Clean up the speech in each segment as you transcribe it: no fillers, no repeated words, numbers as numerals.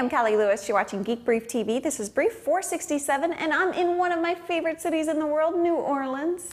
I'm Callie Lewis. You're watching Geek Brief TV. This is Brief 467, and I'm in one of my favorite cities in the world, New Orleans.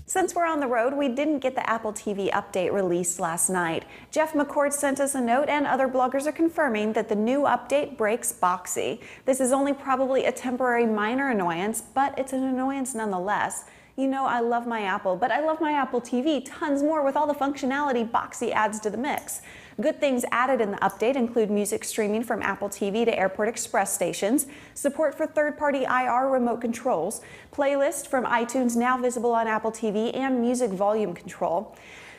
Since we're on the road, we didn't get the Apple TV update released last night. Jeff McCord sent us a note, and other bloggers are confirming that the new update breaks boxy. This is only probably a temporary minor annoyance, but it's an annoyance nonetheless. You know, I love my Apple, but I love my Apple TV tons more with all the functionality boxy adds to the mix. Good things added in the update include music streaming from Apple TV to Airport Express stations, support for third-party IR remote controls, playlist from iTunes now visible on Apple TV, and music volume control.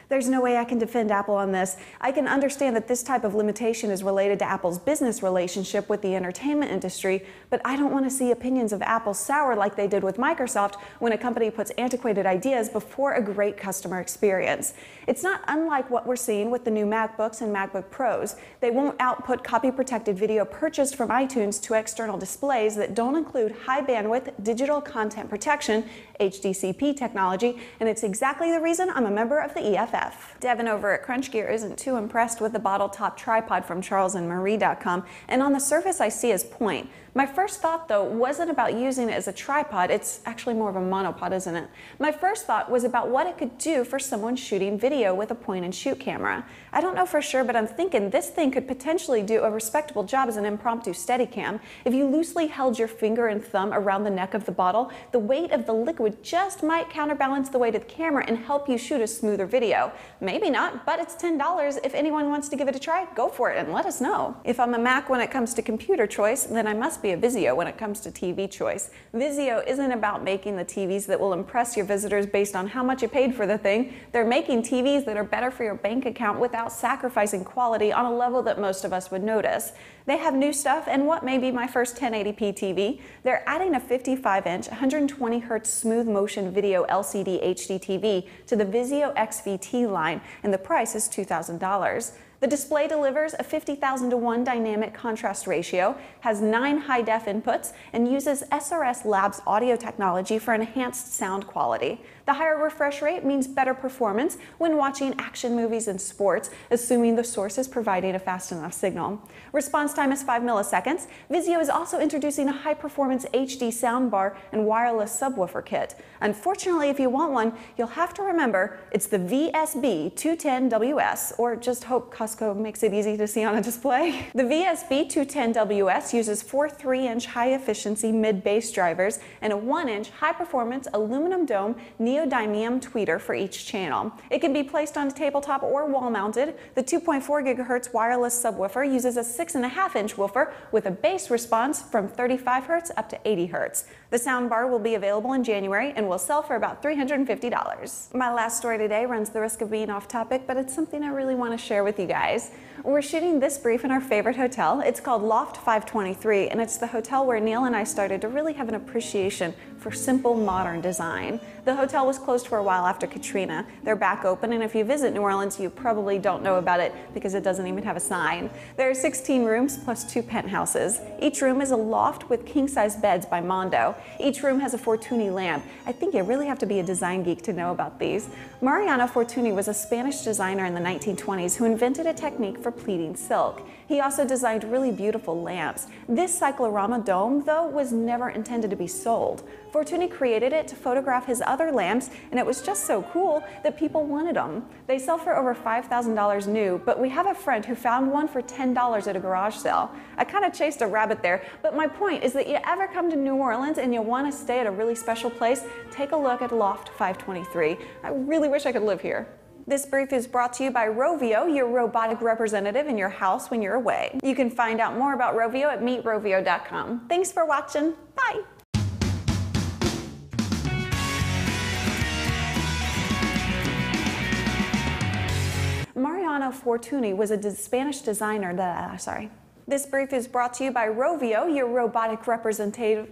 There's no way I can defend Apple on this. I can understand that this type of limitation is related to Apple's business relationship with the entertainment industry, but I don't want to see opinions of Apple sour like they did with Microsoft when a company puts antiquated ideas before a great customer experience. It's not unlike what we're seeing with the new MacBooks and MacBook Pros. They won't output copy-protected video purchased from iTunes to external displays that don't include high-bandwidth digital content protection, HDCP technology, and it's exactly the reason I'm a member of the EFF. Devin over at Crunch Gear isn't too impressed with the bottle-top tripod from charlesandmarie.com, and on the surface I see his point. My first thought, though, wasn't about using it as a tripod. It's actually more of a monopod, isn't it? My first thought was about what it could do for someone shooting video with a point-and-shoot camera. I don't know for sure, but I'm thinking this thing could potentially do a respectable job as an impromptu Steadicam. If you loosely held your finger and thumb around the neck of the bottle, the weight of the liquid just might counterbalance the weight of the camera and help you shoot a smoother video. Maybe not, but it's $10. If anyone wants to give it a try, go for it and let us know. If I'm a Mac when it comes to computer choice, then I must be a Vizio when it comes to TV choice. Vizio isn't about making the TVs that will impress your visitors based on how much you paid for the thing. They're making TVs that are better for your bank account without sacrificing quality on a level that most of us would notice. They have new stuff and what may be my first 1080p TV. They're adding a 55-inch, 120Hz smooth motion video LCD HD TV to the Vizio XVT line, and the price is $2,000. The display delivers a 50,000:1 dynamic contrast ratio, has 9 high-def inputs, and uses SRS Labs audio technology for enhanced sound quality. The higher refresh rate means better performance when watching action movies and sports, assuming the source is providing a fast enough signal. Response time is 5 milliseconds. Vizio is also introducing a high-performance HD soundbar and wireless subwoofer kit. Unfortunately, if you want one, you'll have to remember it's the VSB210WS, or just hope Costco makes it easy to see on a display. The VSB210WS uses 4 3-inch high-efficiency mid-bass drivers and a 1-inch high-performance aluminum dome neodymium tweeter for each channel. It can be placed on a tabletop or wall-mounted. The 2.4 GHz wireless subwoofer uses a 6.5-inch woofer with a bass response from 35 Hz up to 80 Hz. The soundbar will be available in January and will sell for about $350. My last story today runs the risk of being off topic, but it's something I really want to share with you guys. We're shooting this brief in our favorite hotel. It's called Loft 523, and it's the hotel where Neil and I started to really have an appreciation for simple modern design. The hotel was closed for a while after Katrina. They're back open, and if you visit New Orleans, you probably don't know about it because it doesn't even have a sign. There are 16 rooms plus 2 penthouses. Each room is a loft with king-size beds by Mondo. Each room has a Fortuny lamp. I think you really have to be a design geek to know about these. Mariano Fortuny was a Spanish designer in the 1920s who invented a technique for pleating silk. He also designed really beautiful lamps. This cyclorama dome, though, was never intended to be sold. Fortuny created it to photograph his other lamps, and it was just so cool that people wanted them. They sell for over $5,000 new, but we have a friend who found one for $10 at a garage sale. I kind of chased a rabbit there, but my point is that you ever come to New Orleans and you want to stay at a really special place, take a look at Loft 523. I really wish I could live here. This brief is brought to you by Rovio, your robotic representative in your house when you're away. You can find out more about Rovio at meetrovio.com. Thanks for watching. Bye. Mariano Fortuny was a Spanish designer This brief is brought to you by Rovio, your robotic representative